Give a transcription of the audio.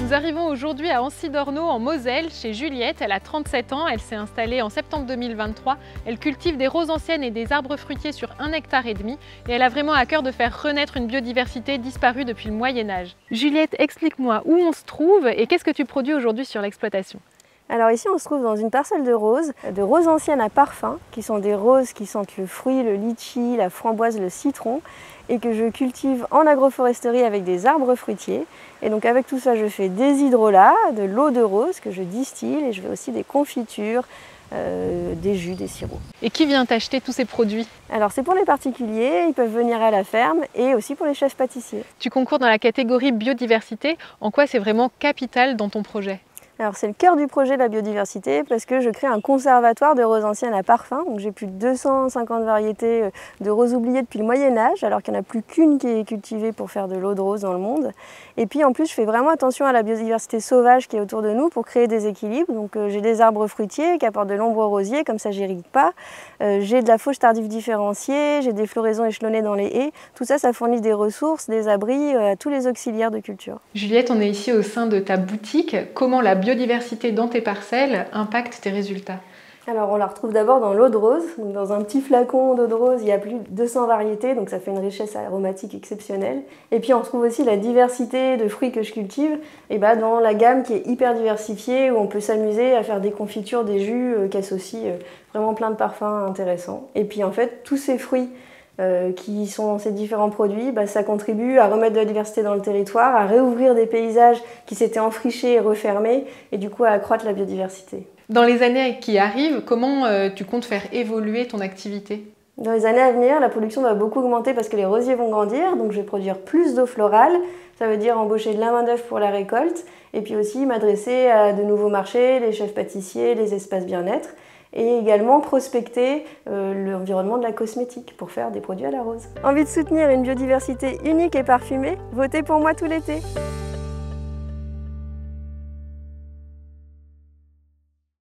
Nous arrivons aujourd'hui à Ancy-d'Ornaud en Moselle, chez Juliette. Elle a 37 ans, elle s'est installée en septembre 2023. Elle cultive des roses anciennes et des arbres fruitiers sur 1,5 hectare et elle a vraiment à cœur de faire renaître une biodiversité disparue depuis le Moyen-Âge. Juliette, explique-moi où on se trouve et qu'est-ce que tu produis aujourd'hui sur l'exploitation? Alors ici on se trouve dans une parcelle de roses anciennes à parfum, qui sont des roses qui sentent le fruit, le litchi, la framboise, le citron, et que je cultive en agroforesterie avec des arbres fruitiers. Et donc avec tout ça je fais des hydrolats, de l'eau de rose que je distille, et je fais aussi des confitures, des jus, des sirops. Et qui vient t'acheter tous ces produits? Alors c'est pour les particuliers, ils peuvent venir à la ferme, et aussi pour les chefs pâtissiers. Tu concours dans la catégorie biodiversité, en quoi c'est vraiment capital dans ton projet? Alors c'est le cœur du projet, la biodiversité, parce que je crée un conservatoire de roses anciennes à parfum. Donc j'ai plus de 250 variétés de roses oubliées depuis le Moyen-Âge, alors qu'il n'y en a plus qu'une qui est cultivée pour faire de l'eau de rose dans le monde. Et puis en plus je fais vraiment attention à la biodiversité sauvage qui est autour de nous pour créer des équilibres. Donc j'ai des arbres fruitiers qui apportent de l'ombre aux rosiers, comme ça j'irrigue pas. J'ai de la fauche tardive différenciée, j'ai des floraisons échelonnées dans les haies. Tout ça, ça fournit des ressources, des abris à tous les auxiliaires de culture. Juliette, on est ici au sein de ta boutique. Comment la biodiversité dans tes parcelles impacte tes résultats? Alors on la retrouve d'abord dans l'eau de rose. Donc, dans un petit flacon d'eau de rose, il y a plus de 200 variétés, donc ça fait une richesse aromatique exceptionnelle. Et puis on retrouve aussi la diversité de fruits que je cultive dans la gamme qui est hyper diversifiée, où on peut s'amuser à faire des confitures, des jus qui associent vraiment plein de parfums intéressants. Et puis en fait, tous ces fruits qui sont dans ces différents produits, ça contribue à remettre de la diversité dans le territoire, à réouvrir des paysages qui s'étaient enfrichés et refermés, et du coup à accroître la biodiversité. Dans les années qui arrivent, comment tu comptes faire évoluer ton activité? Dans les années à venir, la production va beaucoup augmenter parce que les rosiers vont grandir, donc je vais produire plus d'eau florale. Ça veut dire embaucher de la main-d'œuvre pour la récolte, et puis aussi m'adresser à de nouveaux marchés, les chefs pâtissiers, les espaces bien-être, et également prospecter l'environnement de la cosmétique pour faire des produits à la rose. Envie de soutenir une biodiversité unique et parfumée? Votez pour moi tout l'été!